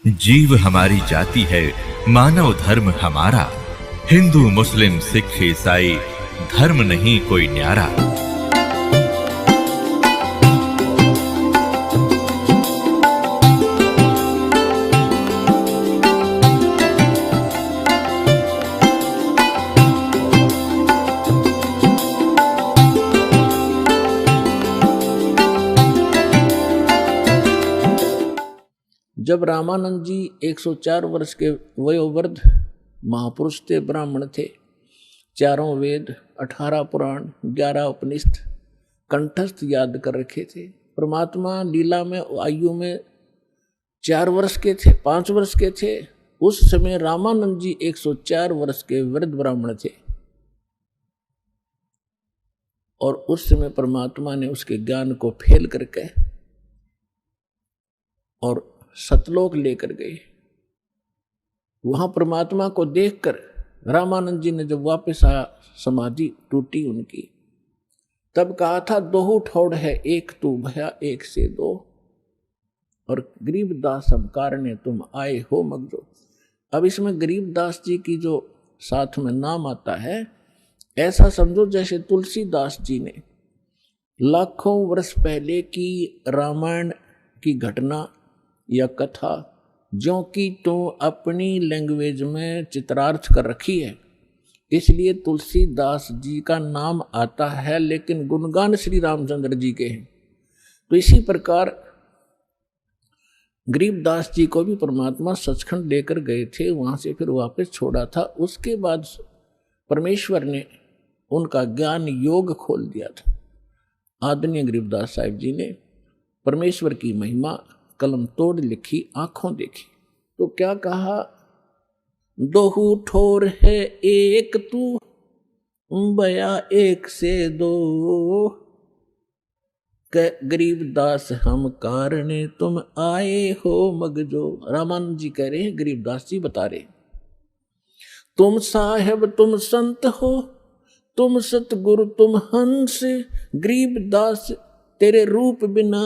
जीव हमारी जाति है, मानव धर्म हमारा। हिंदू मुस्लिम सिख ईसाई धर्म नहीं कोई न्यारा। जब रामानंद जी 104 वर्ष के वयोवृद्ध महापुरुष थे, ब्राह्मण थे, चारों वेद, 18 पुराण, 11 उपनिषद कंठस्थ याद कर रखे थे। परमात्मा लीला में आयु में 4 वर्ष के थे, 5 वर्ष के थे। उस समय रामानंद जी 104 वर्ष के वृद्ध ब्राह्मण थे और उस समय परमात्मा ने उसके ज्ञान को फेल करके और सतलोक लेकर गए। वहां परमात्मा को देखकर रामानंद जी ने जब वापस आया, समाधि टूटी उनकी, तब कहा था दोहु ठोड़ है एक तू भया एक से दो, और गरीबदास हम कारणे तुम आए हो मगजो। अब इसमें गरीबदास जी की जो साथ में नाम आता है, ऐसा समझो जैसे तुलसीदास जी ने लाखों वर्ष पहले की रामायण की घटना या कथा जो कि तो अपनी लैंग्वेज में चित्रार्थ कर रखी है, इसलिए तुलसीदास जी का नाम आता है, लेकिन गुणगान श्री रामचंद्र जी के हैं। तो इसी प्रकार गरीबदास जी को भी परमात्मा सचखंड लेकर गए थे, वहां से फिर वापस छोड़ा था। उसके बाद परमेश्वर ने उनका ज्ञान योग खोल दिया था। आदरणीय गरीबदास साहिब जी ने परमेश्वर की महिमा कलम तोड़ लिखी, आंखों देखी। तो क्या कहा, दोहु ठोर है एक तू भया एक से दो, गरीबदास हम कारणे तुम आए हो मगजो। रामानंद जी कह रहे हैं, गरीबदास जी बता रहे, तुम साहेब तुम संत हो, तुम सतगुरु तुम हंस, गरीबदास तेरे रूप बिना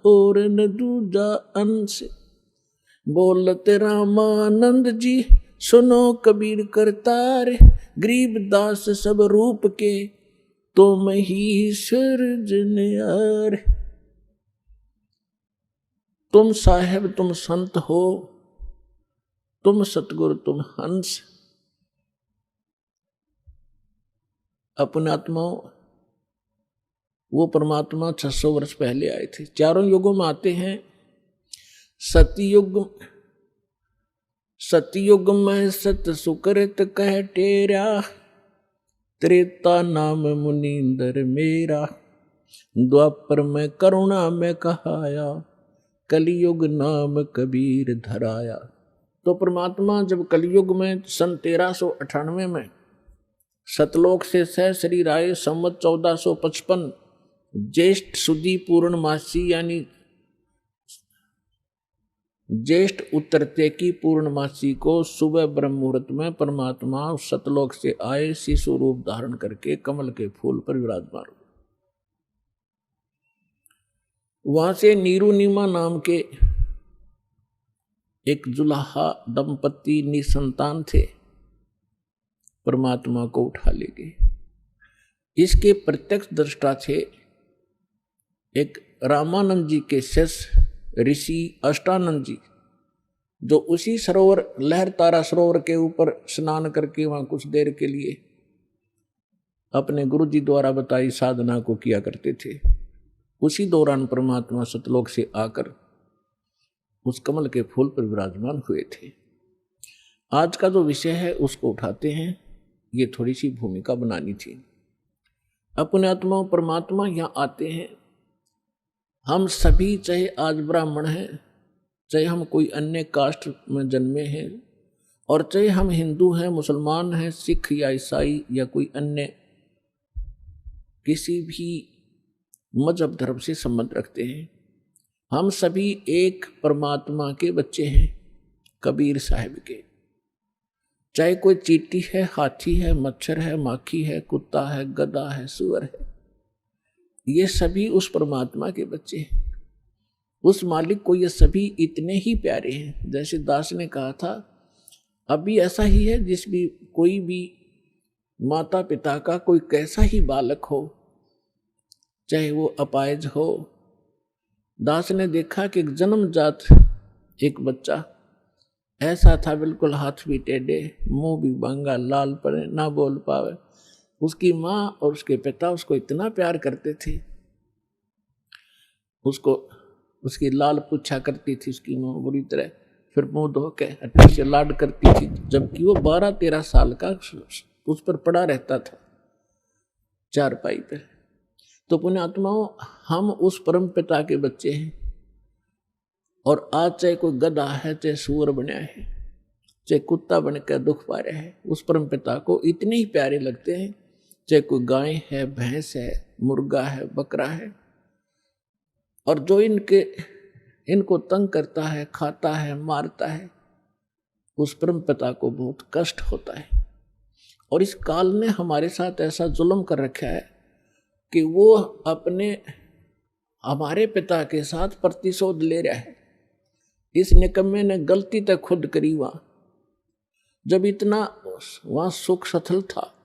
और न दूजा अंश। बोलते रामानंद जी सुनो कबीर करतार, गरीबदास सब रूप के तुम ही सृजनहार। तुम साहेब तुम संत हो, तुम सतगुरु तुम हंस। अपने आत्माओं, वो परमात्मा 600 वर्ष पहले आए थे। चारों युगों में आते हैं। सतयुग में सत सुकृत कह टेरा, त्रेता नाम मुनींदर मेरा, द्वापर में करुणा में कहाया, कलयुग नाम कबीर धराया। तो परमात्मा जब कलयुग में सन 1398 में सतलोक से सह शरीर आए, संवत 1455 ज्येष्ठ सुदी पूर्णमासी यानी ज्येष्ठ उतरते की पूर्णमासी को सुबह ब्रह्म मुहूर्त में परमात्मा सतलोक से आए, शिशु रूप धारण करके कमल के फूल पर विराजमान। वहां से नीरुनिमा नाम के एक जुलाहा दंपति निसंतान थे, परमात्मा को उठा ले गए। इसके प्रत्यक्ष दृष्टा थे एक रामानंद जी के शिष्य ऋषि अष्टानंद जी, जो उसी सरोवर लहरतारा सरोवर के ऊपर स्नान करके वहां कुछ देर के लिए अपने गुरु जी द्वारा बताई साधना को किया करते थे। उसी दौरान परमात्मा सतलोक से आकर उस कमल के फूल पर विराजमान हुए थे। आज का जो विषय है उसको उठाते हैं, ये थोड़ी सी भूमिका बनानी थी। अपने आत्मा परमात्मा यहाँ आते हैं। हम सभी, चाहे आज ब्राह्मण हैं, चाहे हम कोई अन्य कास्ट में जन्मे हैं, और चाहे हम हिंदू हैं, मुसलमान हैं, सिख या ईसाई या कोई अन्य किसी भी मजहब धर्म से संबंध रखते हैं, हम सभी एक परमात्मा के बच्चे हैं, कबीर साहिब के। चाहे कोई चींटी है, हाथी है, मच्छर है, माखी है, कुत्ता है, गधा है, सुअर है, ये सभी उस परमात्मा के बच्चे हैं। उस मालिक को ये सभी इतने ही प्यारे हैं। जैसे दास ने कहा था, अभी ऐसा ही है, जिस भी कोई भी माता पिता का कोई कैसा ही बालक हो, चाहे वो अपाहिज हो। दास ने देखा कि एक जन्मजात एक बच्चा ऐसा था, बिल्कुल हाथ भी टेढ़े, मुंह भी बांगा, लाल पड़े, ना बोल पावे। उसकी माँ और उसके पिता उसको इतना प्यार करते थे, उसको उसकी लाल पूछा करती थी उसकी माँ बुरी तरह, फिर मुंह धो के अच्छे से लाड करती थी, जबकि वो 12-13 साल का उस पर पड़ा रहता था चारपाई पे। तो पुण्यात्माओं, हम उस परम पिता के बच्चे हैं, और आज चाहे कोई गधा है, चाहे सूअर बना है, चाहे कुत्ता बनकर दुख पा रहा है, उस परम पिता को इतने ही प्यारे लगते हैं। चाहे कोई गाय है, भैंस है, मुर्गा है, बकरा है, और जो इनको तंग करता है, खाता है, मारता है, उस परम पिता को बहुत कष्ट होता है। और इस काल ने हमारे साथ ऐसा जुल्म कर रखा है कि वो हमारे पिता के साथ प्रतिशोध ले रहा है। इस निकम्मे ने गलती तक खुद करी वहां, जब इतना वहां सुख सथल था,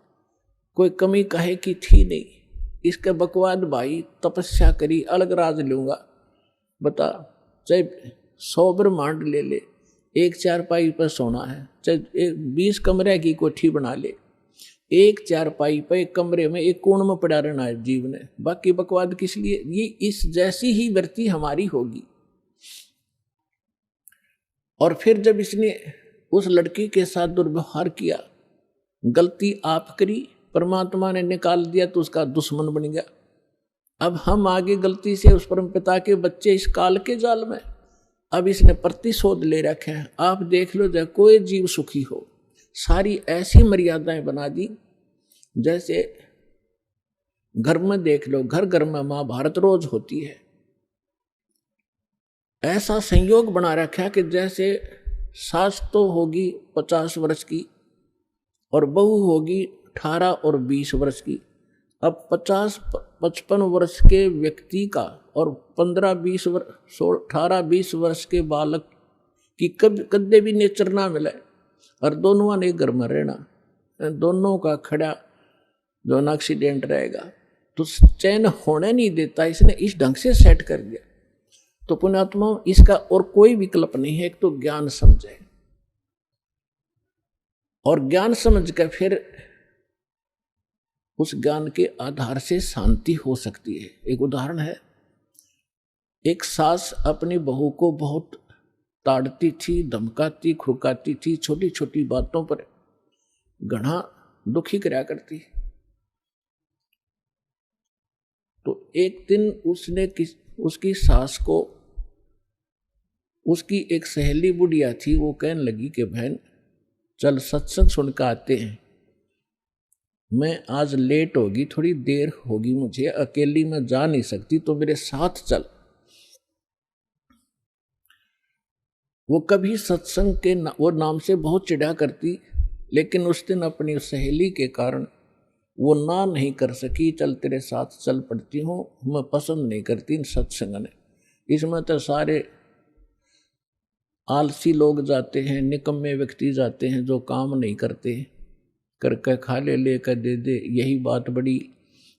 कोई कमी कहे की थी नहीं। इसके बकवाद भाई तपस्या करी, अलग राज लूंगा, बता, चाहे 100 ब्रह्मांड ले ले, एक चारपाई पर सोना है, चाहे 20 कमरे की कोठी बना ले, एक चारपाई पर एक कमरे में एक कोण में पड़ा रहना है जीव ने, बाकी बकवाद किस लिए। ये इस जैसी ही वृत्ति हमारी होगी। और फिर जब इसने उस लड़की के साथ दुर्व्यवहार किया, गलती आप करी, परमात्मा ने निकाल दिया तो उसका दुश्मन बन गया। अब हम आगे गलती से उस परम पिता के बच्चे इस काल के जाल में, अब इसने प्रतिशोध ले रखे हैं। आप देख लो, जब कोई जीव सुखी हो, सारी ऐसी मर्यादाएं बना दी, जैसे घर में देख लो, घर घर में महाभारत रोज होती है। ऐसा संयोग बना रखा कि जैसे सास तो होगी 50 वर्ष की और बहू होगी 18 और 20 वर्ष की। अब 50-55 वर्ष के व्यक्ति का और 18-20 वर्ष के बालक की कदे भी नेचर ना मिले, और दोनों ने घर में रहना, दोनों का खड़ा जो ना एक्सीडेंट रहेगा, तो चैन होने नहीं देता। इसने इस ढंग से सेट कर दिया। तो पुण्यात्मा, इसका और कोई विकल्प नहीं है। एक तो ज्ञान समझे, और ज्ञान समझ कर फिर उस ज्ञान के आधार से शांति हो सकती है। एक उदाहरण है, एक सास अपनी बहू को बहुत ताड़ती थी, धमकाती, खुरकाती थी, छोटी छोटी बातों पर घना दुखी कराया करती। तो एक दिन उसने उसकी सास को, उसकी एक सहेली बुढ़िया थी, वो कहने लगी कि बहन चल सत्संग सुनकर आते हैं, मैं आज लेट होगी, थोड़ी देर होगी, मुझे अकेली में जा नहीं सकती, तो मेरे साथ चल। वो कभी सत्संग के वो नाम से बहुत चिढ़ा करती, लेकिन उस दिन अपनी सहेली के कारण वो ना नहीं कर सकी। चल तेरे साथ चल पड़ती हूँ, मैं पसंद नहीं करती इन सत्संग ने, इसमें तो सारे आलसी लोग जाते हैं, निकम्मे व्यक्ति जाते हैं जो काम नहीं करते, करके खा ले, लेकर दे दे, यही बात बड़ी।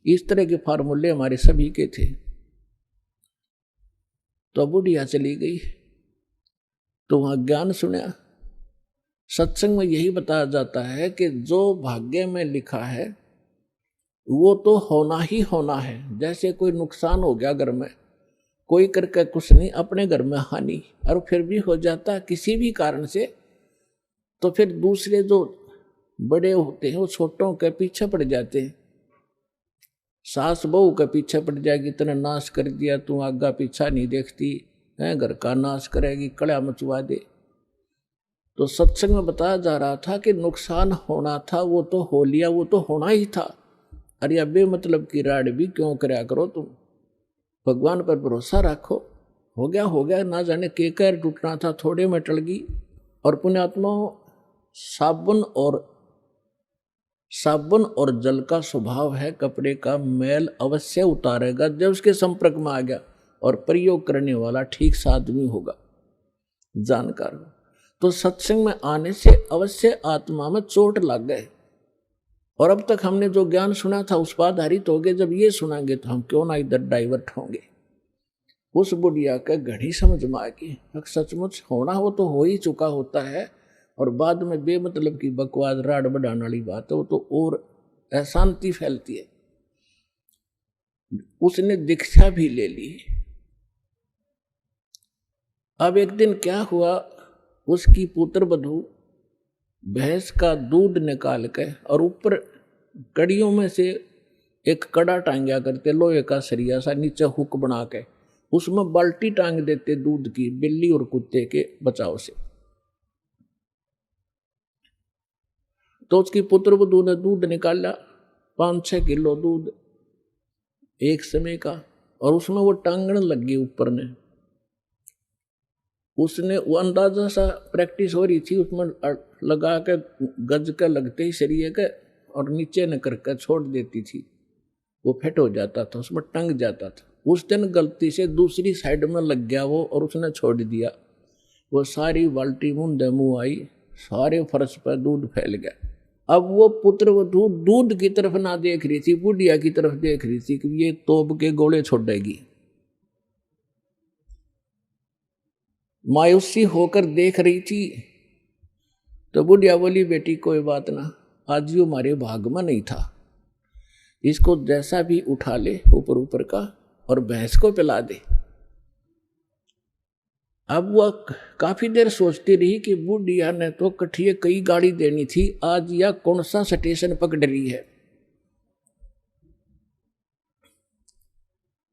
इस तरह के फार्मूले हमारे सभी के थे। तो बुढ़िया चली गई, तो वहां ज्ञान सुना। सत्संग में यही बताया जाता है कि जो भाग्य में लिखा है वो तो होना ही होना है। जैसे कोई नुकसान हो गया घर में, कोई करके कुछ नहीं, अपने घर में हानि, और फिर भी हो जाता किसी भी कारण से, तो फिर दूसरे जो बड़े होते हैं वो छोटों के पीछे पड़ जाते हैं। सास बहू के पीछे पड़ जाएगी, तेने नाश कर दिया, तू आगा पीछा नहीं देखती है, घर का नाश करेगी, कड़ा मचवा दे। तो सत्संग में बताया जा रहा था कि नुकसान होना था वो तो हो लिया, वो तो होना ही था। अरे अब बेमतलब की राड भी क्यों कराया करो, तुम भगवान पर भरोसा रखो। हो गया, ना जाने के कैर टूटना था, थोड़े में टल गई। और पुण्यात्मा, साबुन और जल का स्वभाव है, कपड़े का मैल अवश्य उतारेगा जब उसके संपर्क में आ गया। और प्रयोग करने वाला ठीक सा आदमी होगा, जानकार हो। तो सत्संग में आने से अवश्य आत्मा में चोट लग गए, और अब तक हमने जो ज्ञान सुना था उस पर आधारित हो गए। जब ये सुनांगे तो हम क्यों ना इधर डाइवर्ट होंगे। उस बुढ़िया का घड़ी समझ में आ गई, सचमुच होना हो तो हो ही चुका होता है, और बाद में बेमतलब की बकवास राड बढ़ाने वाली बात है वो तो और अशांति फैलती है। उसने दीक्षा भी ले ली। अब एक दिन क्या हुआ, उसकी पुत्र वधू भैंस का दूध निकाल के और ऊपर कड़ियों में से एक कड़ा टांगा करते, लोहे का सरिया सा, नीचे हुक बना के उसमें बाल्टी टांग देते दूध की, बिल्ली और कुत्ते के बचाव से। तो उसकी पुत्र वधू ने दूध निकाला, 5-6 किलो दूध एक समय का, और उसमें वो टांगने लग गई ऊपर ने। उसने वो अंदाजा सा प्रैक्टिस हो रही थी, उसमें लगा के गज के लगते ही शरीर के और नीचे न करके छोड़ देती थी, वो फिट हो जाता था, उसमें टंग जाता था। उस दिन गलती से दूसरी साइड में लग गया वो, और उसने छोड़ दिया। वो सारी बाल्टी मुंह मुँह आई, सारे फर्श पर दूध फैल गया। अब वो पुत्र वधू दूध की तरफ ना देख रही थी, बुढ़िया की तरफ देख रही थी कि ये तोप के गोले छोड़ेगी। मायूसी होकर देख रही थी। तो बुढ़िया बोली, बेटी कोई बात ना, आज ये हमारे भाग में नहीं था, इसको जैसा भी उठा ले ऊपर ऊपर का और भैंस को पिला दे। अब वह काफी देर सोचती रही कि बुढ़िया ने तो कठिए कई गाड़ी देनी थी, आज या कौन सा स्टेशन पकड़ रही है।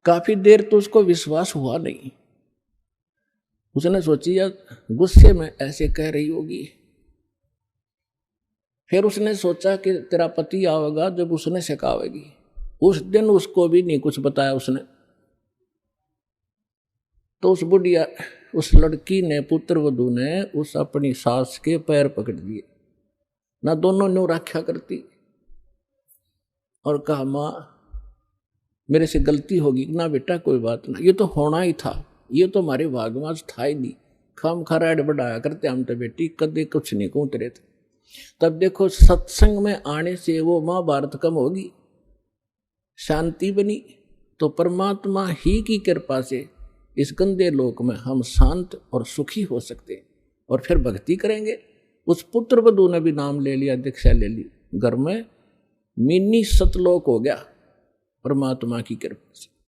काफी देर तो उसको विश्वास हुआ नहीं। उसने सोची यार गुस्से में ऐसे कह रही होगी। फिर उसने सोचा कि तेरा पति आवेगा जब उसने सिखावेगी। उस दिन उसको भी नहीं कुछ बताया उसने। तो उस बुढ़िया, उस लड़की ने, पुत्र वधू ने उस अपनी सास के पैर पकड़ लिए ना, दोनों ने रक्षा करती और कहा, माँ मेरे से गलती होगी ना बेटा, कोई बात ना, ये तो होना ही था, ये तो हमारे भाग में था ही नहीं, खाम खराड़ बढ़ाया करते हम तो बेटी, कदे कुछ नहीं कूद रहे थे। तब देखो सत्संग में आने से वो महाभारत कम होगी, शांति बनी। तो परमात्मा ही की कृपा से इस गंदे लोक में हम शांत और सुखी हो सकते हैं, और फिर भक्ति करेंगे। उस पुत्र वधू ने भी नाम ले लिया, दीक्षा ले ली, घर में मिनी सतलोक हो गया परमात्मा की कृपा से।